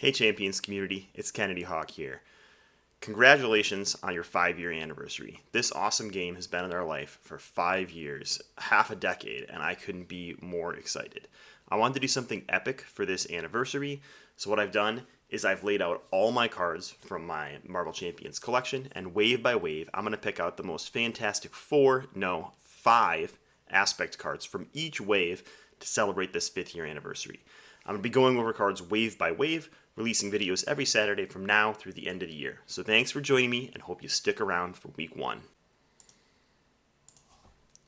Hey Champions community, it's Kennedy Hawk here. Congratulations on your 5 year anniversary. This awesome game has been in our life for 5 years, half a decade, and I couldn't be more excited. I wanted to do something epic for this anniversary, so what I've done is I've laid out all my cards from my Marvel Champions collection, and wave by wave, I'm going to pick out the most fantastic five aspect cards from each wave to celebrate this 5th year anniversary. I'm going to be going over cards wave by wave, releasing videos every Saturday from now through the end of the year. So thanks for joining me and hope you stick around for week 1.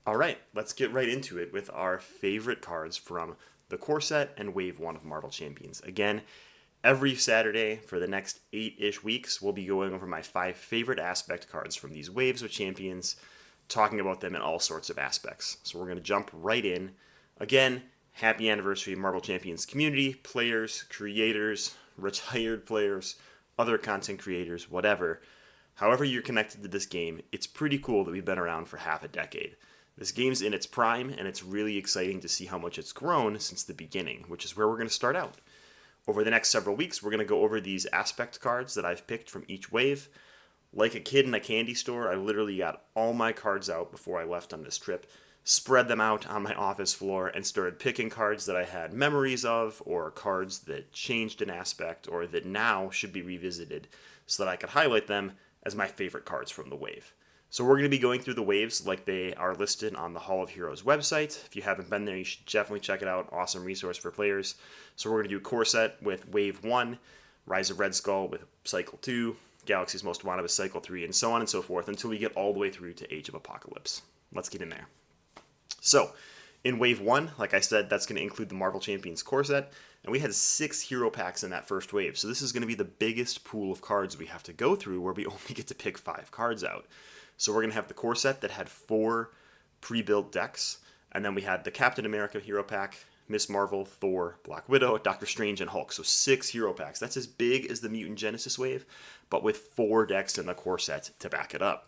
Alright, let's get right into it with our favorite cards from the core set and wave 1 of Marvel Champions. Again, every Saturday for the next 8-ish weeks, we'll be going over my 5 favorite aspect cards from these waves of Champions, talking about them in all sorts of aspects. So we're going to jump right in. Again, happy anniversary, Marvel Champions community, players, creators, retired players, other content creators, whatever. However you're connected to this game, it's pretty cool that we've been around for half a decade. This game's in its prime, and it's really exciting to see how much it's grown since the beginning, which is where we're going to start out. Over the next several weeks, we're going to go over these aspect cards that I've picked from each wave. Like a kid in a candy store, I literally got all my cards out before I left on this trip, spread them out on my office floor, and started picking cards that I had memories of, or cards that changed an aspect, or that now should be revisited, so that I could highlight them as my favorite cards from the wave. So we're going to be going through the waves like they are listed on the Hall of Heroes website. If you haven't been there, you should definitely check it out. Awesome resource for players. So we're going to do core set with Wave 1, Rise of Red Skull with Cycle 2, Galaxy's Most Wanted with Cycle 3, and so on and so forth until we get all the way through to Age of Apocalypse. Let's get in there. So, in Wave 1, like I said, that's going to include the Marvel Champions core set, and we had 6 hero packs in that first wave, so this is going to be the biggest pool of cards we have to go through where we only get to pick 5 cards out. So we're going to have the core set that had 4 pre-built decks, and then we had the Captain America hero pack, Miss Marvel, Thor, Black Widow, Doctor Strange, and Hulk. So 6 hero packs. That's as big as the Mutant Genesis wave, but with 4 decks in the core set to back it up.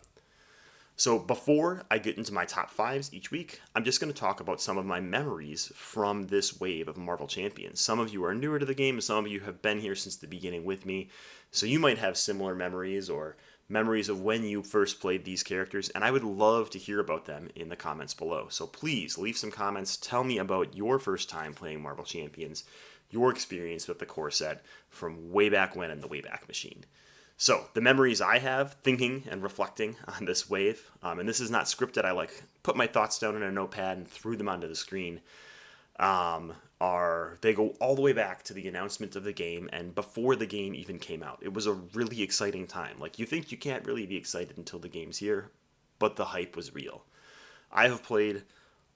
So before I get into my top 5s each week, I'm just going to talk about some of my memories from this wave of Marvel Champions. Some of you are newer to the game, some of you have been here since the beginning with me, so you might have similar memories or memories of when you first played these characters, and I would love to hear about them in the comments below. So please leave some comments, tell me about your first time playing Marvel Champions, your experience with the core set from way back when in the Wayback Machine. So, the memories I have thinking and reflecting on this wave, and this is not scripted, I put my thoughts down in a notepad and threw them onto the screen, they go all the way back to the announcement of the game and before the game even came out. It was a really exciting time. Like, you think you can't really be excited until the game's here, but the hype was real. I have played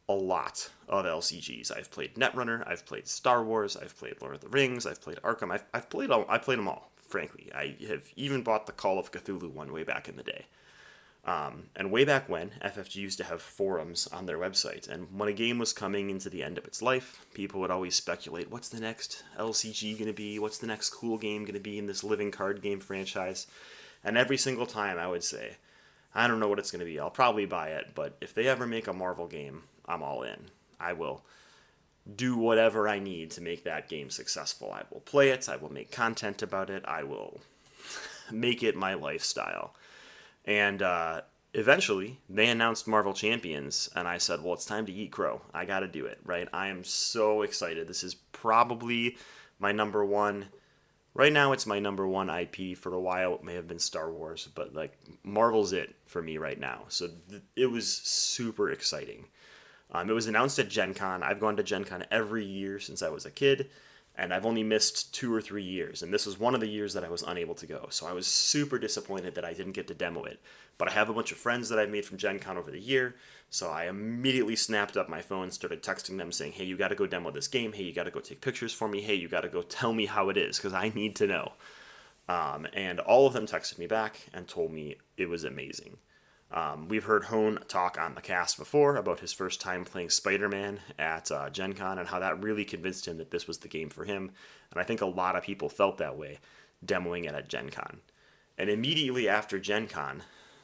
a lot of LCGs. I've played Netrunner, I've played Star Wars, I've played Lord of the Rings, I've played Arkham. I played them all. Frankly, I have even bought the Call of Cthulhu one way back in the day. And way back when, FFG used to have forums on their website, and when a game was coming into the end of its life, people would always speculate, what's the next LCG going to be? What's the next cool game going to be in this living card game franchise? And every single time I would say, I don't know what it's going to be. I'll probably buy it, but if they ever make a Marvel game, I'm all in. I will do whatever I need to make that game successful. I will play it, I will make content about it, I will make it my lifestyle. And eventually, they announced Marvel Champions, and I said, well, it's time to eat crow. I gotta do it, right? I am so excited. This is probably my number one. Right now, it's my number one IP. For a while, it may have been Star Wars, but Marvel's it for me right now. So it was super exciting. It was announced at Gen Con. I've gone to Gen Con every year since I was a kid, and I've only missed 2 or 3 years, and this was one of the years that I was unable to go. So I was super disappointed that I didn't get to demo it. But I have a bunch of friends that I've made from Gen Con over the year, so I immediately snapped up my phone, started texting them saying, hey, you gotta go demo this game, hey, you gotta go take pictures for me, hey, you gotta go tell me how it is, because I need to know. And all of them texted me back and told me it was amazing. We've heard Hone talk on the cast before about his first time playing Spider-Man at Gen Con and how that really convinced him that this was the game for him. And I think a lot of people felt that way demoing it at Gen Con. And immediately after Gen Con,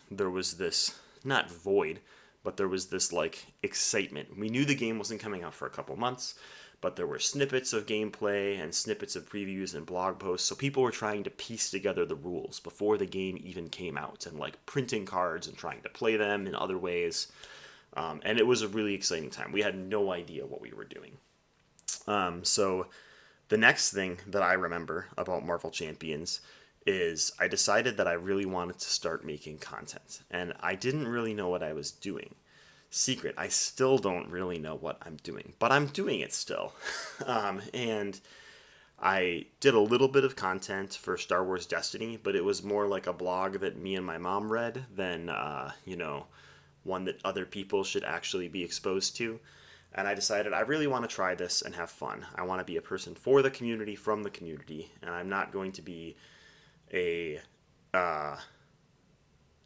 there was this, not void, but there was this excitement. We knew the game wasn't coming out for a couple months, but there were snippets of gameplay and snippets of previews and blog posts. So people were trying to piece together the rules before the game even came out, and like printing cards and trying to play them in other ways. And it was a really exciting time. We had no idea what we were doing. So the next thing that I remember about Marvel Champions is I decided that I really wanted to start making content, and I didn't really know what I was doing. Secret, I still don't really know what I'm doing, but I'm doing it still. And I did a little bit of content for Star Wars Destiny, but it was more like a blog that me and my mom read than, one that other people should actually be exposed to. And I decided I really want to try this and have fun. I want to be a person for the community, from the community, and I'm not going to be a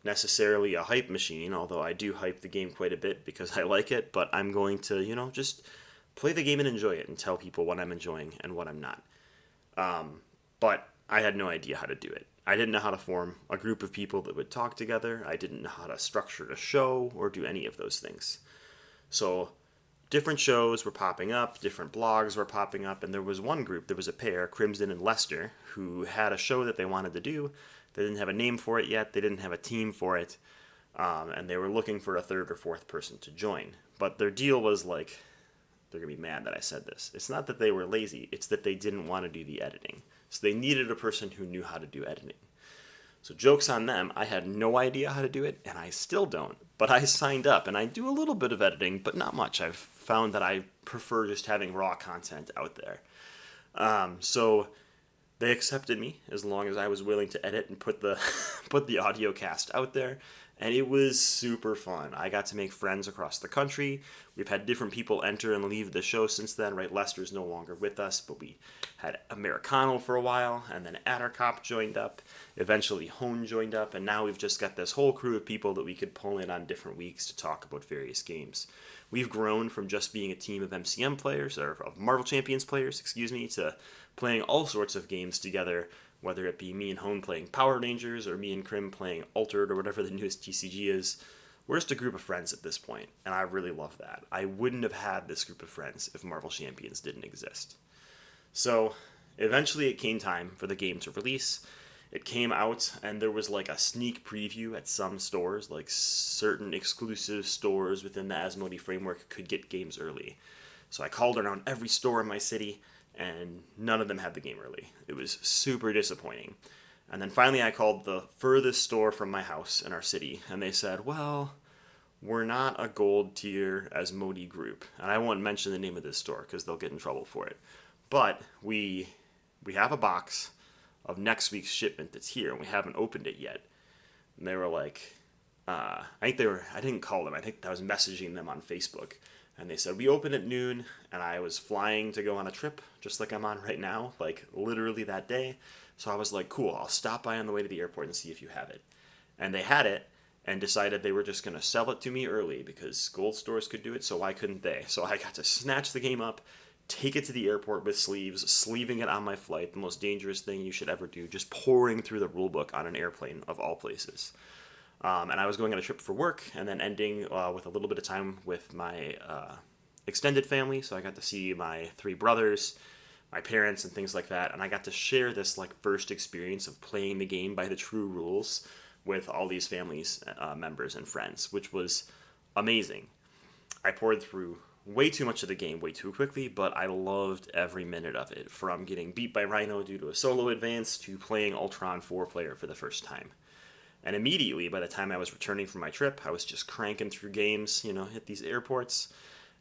necessarily a hype machine, although I do hype the game quite a bit because I like it, but I'm going to, just play the game and enjoy it and tell people what I'm enjoying and what I'm not. But I had no idea how to do it. I didn't know how to form a group of people that would talk together. I didn't know how to structure a show or do any of those things. So different shows were popping up, different blogs were popping up, and there was one group, there was a pair, Crimson and Lester, who had a show that they wanted to do. They didn't have a name for it yet, they didn't have a team for it, and they were looking for a third or fourth person to join. But their deal was like, they're going to be mad that I said this. It's not that they were lazy, it's that they didn't want to do the editing. So they needed a person who knew how to do editing. So joke's on them, I had no idea how to do it, and I still don't. But I signed up, and I do a little bit of editing, but not much. I've found that I prefer just having raw content out there. So they accepted me as long as I was willing to edit and put the put the audio cast out there, and it was super fun. I got to make friends across the country. We've had different people enter and leave the show since then, right? Lester's no longer with us, but we had Americano for a while, and then Addercop joined up. Eventually Hone joined up, and now we've just got this whole crew of people that we could pull in on different weeks to talk about various games. We've grown from just being a team of MCM players, or of Marvel Champions players, to playing all sorts of games together, whether it be me and Hone playing Power Rangers, or me and Krim playing Altered, or whatever the newest TCG is. We're just a group of friends at this point, and I really love that. I wouldn't have had this group of friends if Marvel Champions didn't exist. So, eventually it came time for the game to release. It came out, and there was like a sneak preview at some stores, like certain exclusive stores within the Asmodee framework could get games early. So I called around every store in my city, and none of them had the game early. It was super disappointing. And then finally I called the furthest store from my house in our city, and they said, well, we're not a gold tier Asmodee group. And I won't mention the name of this store because they'll get in trouble for it. But we have a box of next week's shipment that's here, and we haven't opened it yet. And they were like, I didn't call them, I think I was messaging them on Facebook. And they said, we open at noon, and I was flying to go on a trip, just like I'm on right now, like literally that day. So I was like, cool, I'll stop by on the way to the airport and see if you have it. And they had it, and decided they were just going to sell it to me early, because gold stores could do it, so why couldn't they? So I got to snatch the game up, take it to the airport with sleeves, sleeving it on my flight, the most dangerous thing you should ever do, just pouring through the rulebook on an airplane, of all places. And I was going on a trip for work, and then ending with a little bit of time with my extended family. So I got to see my 3 brothers, my parents, and things like that. And I got to share this like first experience of playing the game by the true rules with all these families, members, and friends, which was amazing. I poured through way too much of the game way too quickly, but I loved every minute of it, from getting beat by Rhino due to a solo advance to playing Ultron 4-player for the first time. And immediately, by the time I was returning from my trip, I was just cranking through games, hit these airports,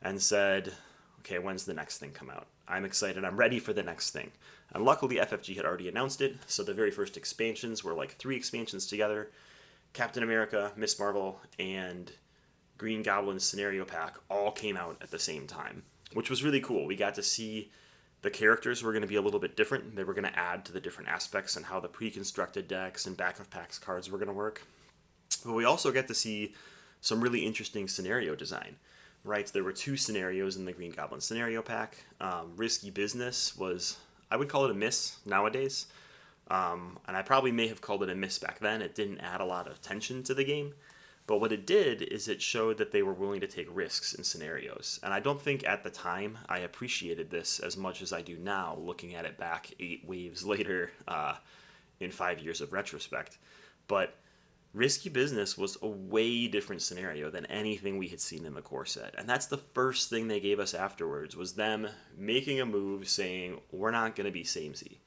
and said, okay, when's the next thing come out? I'm excited, I'm ready for the next thing. And luckily, FFG had already announced it, so the very first expansions were like 3 expansions together. Captain America, Miss Marvel, and Green Goblin Scenario Pack all came out at the same time, which was really cool. We got to see the characters were going to be a little bit different. They were going to add to the different aspects and how the pre-constructed decks and back of packs cards were going to work. But we also get to see some really interesting scenario design, right? There were 2 scenarios in the Green Goblin Scenario Pack. Risky Business was, I would call it a miss nowadays. And I probably may have called it a miss back then. It didn't add a lot of tension to the game. But what it did is it showed that they were willing to take risks in scenarios. And I don't think at the time I appreciated this as much as I do now, looking at it back 8 waves later in 5 years of retrospect. But Risky Business was a way different scenario than anything we had seen in the core set. And that's the first thing they gave us afterwards, was them making a move saying, we're not going to be samey.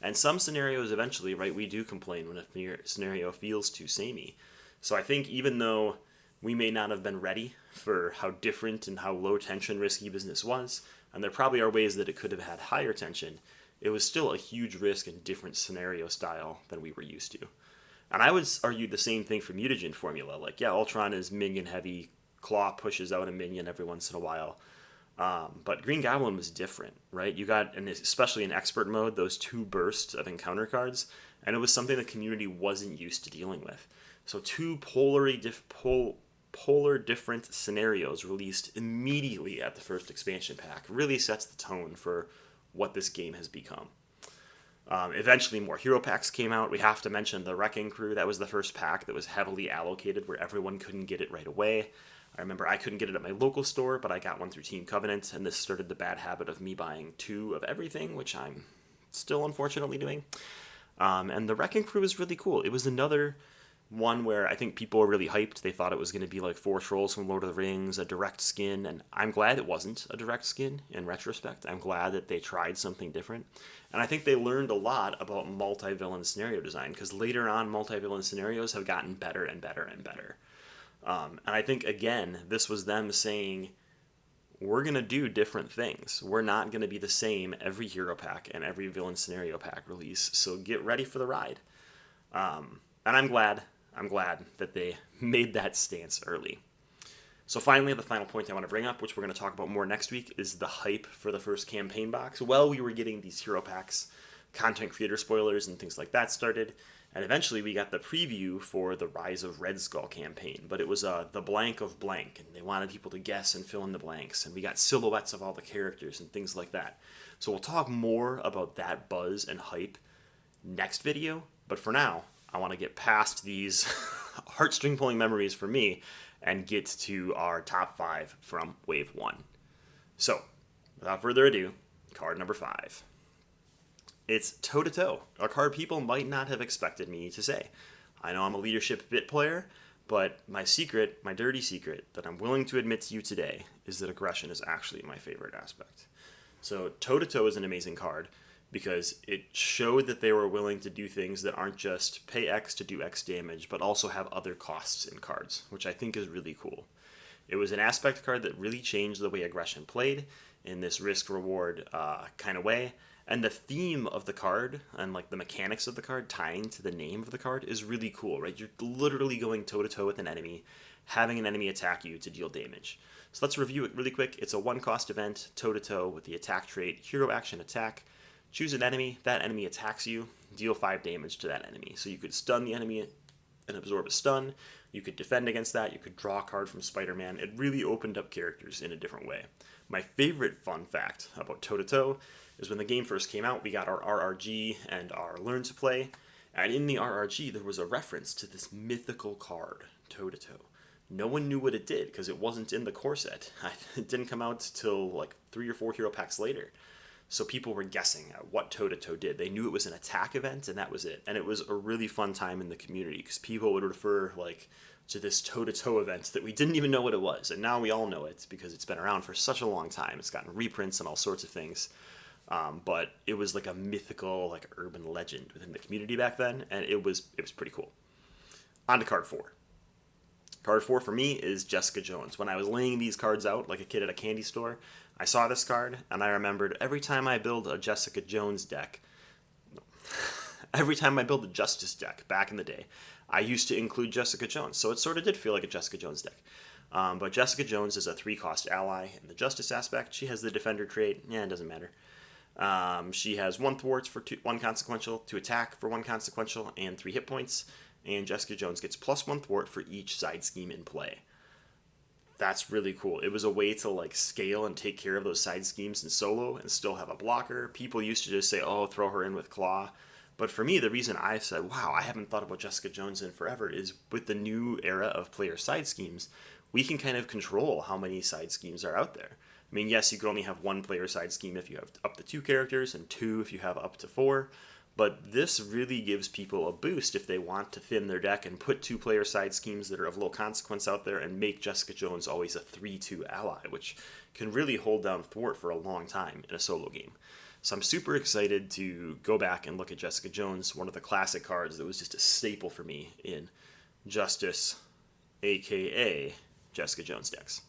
And some scenarios eventually, right, we do complain when a scenario feels too samey. So I think even though we may not have been ready for how different and how low tension Risky Business was, and there probably are ways that it could have had higher tension, it was still a huge risk and different scenario style than we were used to. And I would argue the same thing for mutagen formula. Like, yeah, Ultron is minion heavy, Claw pushes out a minion every once in a while. But Green Goblin was different, right? You got, and especially in expert mode, those 2 bursts of encounter cards, and it was something the community wasn't used to dealing with. So 2 polar different scenarios released immediately at the first expansion pack really sets the tone for what this game has become. Eventually more hero packs came out. We have to mention the Wrecking Crew. That was the first pack that was heavily allocated where everyone couldn't get it right away. I remember I couldn't get it at my local store, but I got one through Team Covenant, and this started the bad habit of me buying 2 of everything, which I'm still unfortunately doing. And the Wrecking Crew was really cool. It was another one where I think people were really hyped. They thought it was going to be like 4 Trolls from Lord of the Rings, a direct skin, and I'm glad it wasn't a direct skin in retrospect. I'm glad that they tried something different. And I think they learned a lot about multi-villain scenario design, because later on multi-villain scenarios have gotten better and better and better. And I think, again, this was them saying, we're going to do different things. We're not going to be the same every hero pack and every villain scenario pack release, so get ready for the ride. And I'm glad that they made that stance early. So finally, the final point I want to bring up, which we're going to talk about more next week, is the hype for the first campaign box. Well, we were getting these hero packs, content creator spoilers, and things like that started. And eventually we got the preview for the Rise of Red Skull campaign, but it was the blank of blank, and they wanted people to guess and fill in the blanks, and we got silhouettes of all the characters and things like that. So we'll talk more about that buzz and hype next video, but for now, I want to get past these heartstring-pulling memories for me and get to our top 5 from Wave 1. So, without further ado, card number 5. It's Toe-to-Toe, a card people might not have expected me to say. I know I'm a leadership bit player, but my secret, my dirty secret, that I'm willing to admit to you today is that aggression is actually my favorite aspect. So Toe-to-Toe is an amazing card because it showed that they were willing to do things that aren't just pay X to do X damage, but also have other costs in cards, which I think is really cool. It was an aspect card that really changed the way aggression played in this risk-reward kind of way. And the theme of the card and like the mechanics of the card tying to the name of the card is really cool, right? You're literally going toe-to-toe with an enemy, having an enemy attack you to deal damage. So let's review it really quick. It's a 1-cost event, toe-to-toe with the attack trait, hero action attack. Choose an enemy, that enemy attacks you, deal 5 damage to that enemy. So you could stun the enemy and absorb a stun, you could defend against that, you could draw a card from Spider-Man. It really opened up characters in a different way. My favorite fun fact about toe-to-toe is when the game first came out, we got our RRG and our Learn to Play, and in the RRG there was a reference to this mythical card, Toe-to-Toe. No one knew what it did because it wasn't in the core set. It didn't come out till like 3 or 4 hero packs later. So people were guessing at what Toe-to-Toe did. They knew it was an attack event, and that was it. And it was a really fun time in the community because people would refer like to this toe-to-toe event that we didn't even know what it was. And now we all know it because it's been around for such a long time. It's gotten reprints and all sorts of things. But it was like a mythical, like urban legend within the community back then, and it was pretty cool. On to card 4. Card 4 for me is Jessica Jones. When I was laying these cards out like a kid at a candy store, I saw this card, and I remembered every time I build a Jessica Jones deck, every time I build a Justice deck back in the day, I used to include Jessica Jones, so it sort of did feel like a Jessica Jones deck. But Jessica Jones is a 3-cost ally in the Justice aspect. She has the Defender trait. Yeah, it doesn't matter. She has 1 thwarts for 1 consequential, 2 attack for 1 consequential, and 3 hit points. And Jessica Jones gets +1 thwart for each side scheme in play. That's really cool. It was a way to like scale and take care of those side schemes in solo and still have a blocker. People used to just say, oh, throw her in with Claw. But for me, the reason I said, wow, I haven't thought about Jessica Jones in forever is with the new era of player side schemes, we can kind of control how many side schemes are out there. I mean, yes, you can only have one player side scheme if you have up to 2 characters, and 2 if you have up to 4. But this really gives people a boost if they want to thin their deck and put 2 player side schemes that are of low consequence out there and make Jessica Jones always a 3/2 ally, which can really hold down Thwart for a long time in a solo game. So I'm super excited to go back and look at Jessica Jones, one of the classic cards that was just a staple for me in Justice, aka Jessica Jones decks.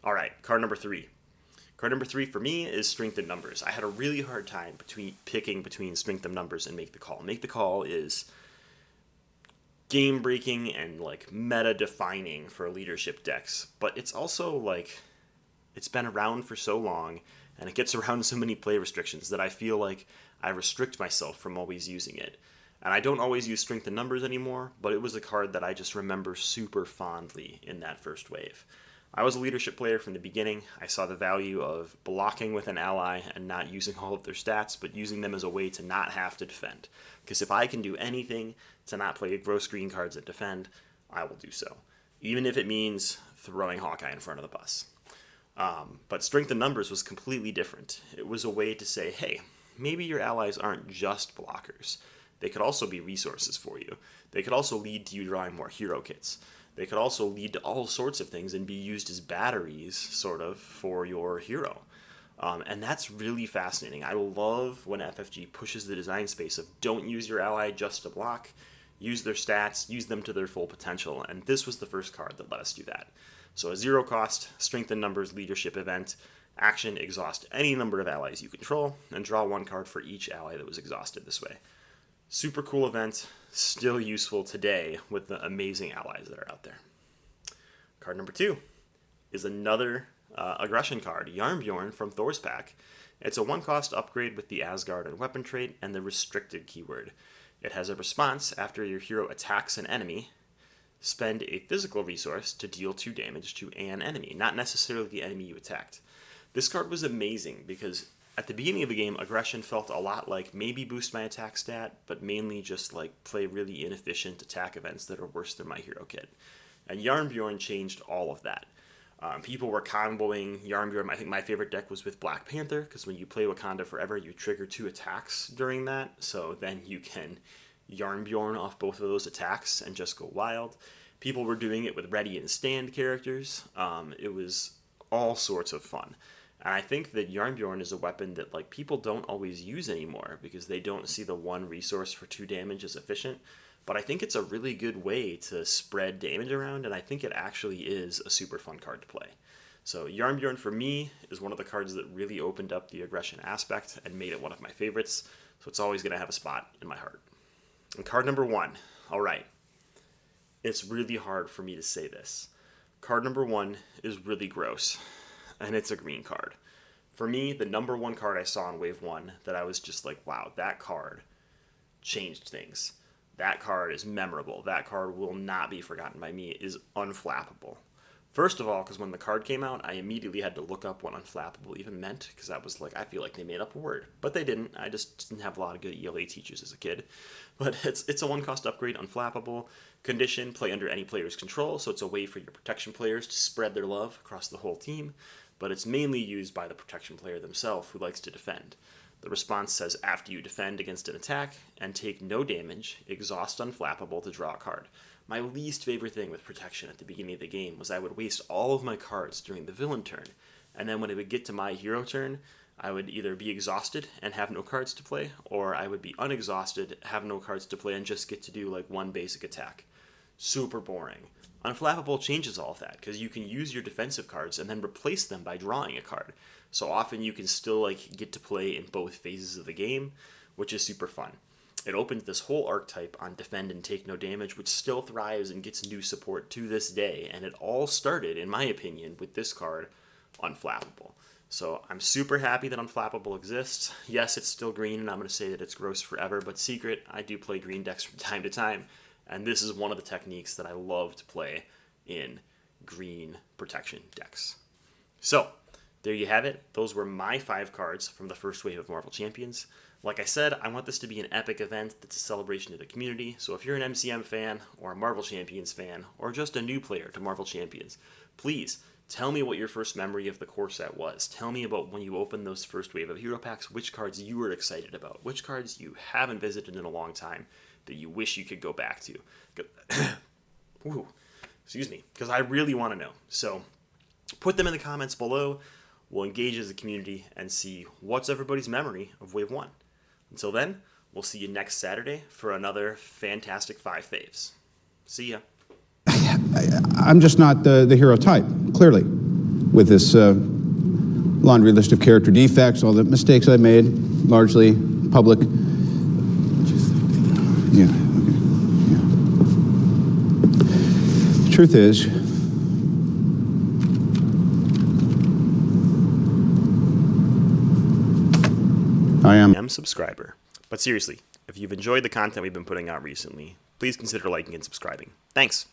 All right, card number 3. Card number 3 for me is Strength in Numbers. I had a really hard time picking between Strength in Numbers and Make the Call. Make the Call is game breaking and like meta defining for leadership decks, but it's also like it's been around for so long and it gets around so many play restrictions that I feel like I restrict myself from always using it. And I don't always use Strength in Numbers anymore, but it was a card that I just remember super fondly in that first wave. I was a leadership player from the beginning. I saw the value of blocking with an ally and not using all of their stats, but using them as a way to not have to defend. Because if I can do anything to not play gross green cards that defend, I will do so. Even if it means throwing Hawkeye in front of the bus. But Strength in Numbers was completely different. It was a way to say, hey, maybe your allies aren't just blockers. They could also be resources for you. They could also lead to you drawing more hero kits. They could also lead to all sorts of things and be used as batteries, sort of, for your hero. And that's really fascinating. I love when FFG pushes the design space of don't use your ally just to block, use their stats, use them to their full potential. And this was the first card that let us do that. So a 0 cost, Strength in Numbers leadership event, action, exhaust any number of allies you control, and draw 1 card for each ally that was exhausted this way. Super cool event, still useful today with the amazing allies that are out there. Card number 2 is another aggression card, Jarnbjorn from Thor's Pack. It's a 1-cost upgrade with the Asgard and weapon trait and the restricted keyword. It has a response after your hero attacks an enemy. Spend a physical resource to deal 2 damage to an enemy, not necessarily the enemy you attacked. This card was amazing because at the beginning of the game, aggression felt a lot like maybe boost my attack stat, but mainly just like play really inefficient attack events that are worse than my hero kit. And Jarnbjorn changed all of that. People were comboing Jarnbjorn. I think my favorite deck was with Black Panther, because when you play Wakanda Forever, you trigger 2 attacks during that, so then you can Jarnbjorn off both of those attacks and just go wild. People were doing it with ready and stand characters. It was all sorts of fun. And I think that Jarnbjorn is a weapon that like people don't always use anymore because they don't see the 1 resource for 2 damage as efficient. But I think it's a really good way to spread damage around, and I think it actually is a super fun card to play. So Jarnbjorn for me is one of the cards that really opened up the aggression aspect and made it one of my favorites. So it's always going to have a spot in my heart. And card number 1. All right. It's really hard for me to say this. Card number 1 is really gross, and it's a green card. For me, the number 1 card I saw in Wave 1 that I was just like, wow, that card changed things. That card is memorable. That card will not be forgotten by me. It is Unflappable. First of all, because when the card came out, I immediately had to look up what Unflappable even meant, because I was like, I feel like they made up a word. But they didn't. I just didn't have a lot of good ELA teachers as a kid. But it's a 1-cost upgrade, Unflappable. Condition, play under any player's control, so it's a way for your protection players to spread their love across the whole team. But it's mainly used by the protection player themselves who likes to defend. The response says after you defend against an attack and take no damage, exhaust Unflappable to draw a card. My least favorite thing with protection at the beginning of the game was I would waste all of my cards during the villain turn, and then when it would get to my hero turn, I would either be exhausted and have no cards to play, or I would be unexhausted, have no cards to play, and just get to do like 1 basic attack. Super boring. Unflappable changes all of that, because you can use your defensive cards and then replace them by drawing a card. So often you can still like get to play in both phases of the game, which is super fun. It opens this whole archetype on defend and take no damage, which still thrives and gets new support to this day, and it all started, in my opinion, with this card, Unflappable. So I'm super happy that Unflappable exists. Yes, it's still green, and I'm going to say that it's gross forever, but secret, I do play green decks from time to time, and this is one of the techniques that I love to play in green protection decks. So, there you have it. Those were my 5 cards from the first wave of Marvel Champions. Like I said, I want this to be an epic event that's a celebration to the community, so if you're an MCM fan, or a Marvel Champions fan, or just a new player to Marvel Champions, please tell me what your first memory of the core set was. Tell me about when you opened those first wave of hero packs, which cards you were excited about, which cards you haven't visited in a long time that you wish you could go back to. Ooh, excuse me, because I really want to know. So put them in the comments below. We'll engage as a community and see what's everybody's memory of Wave 1. Until then, we'll see you next Saturday for another fantastic 5 faves. See ya. I'm just not the hero type, clearly, with this laundry list of character defects, all the mistakes I made, largely public. Yeah, okay. Yeah. The truth is, I am subscriber. But seriously, if you've enjoyed the content we've been putting out recently, please consider liking and subscribing. Thanks.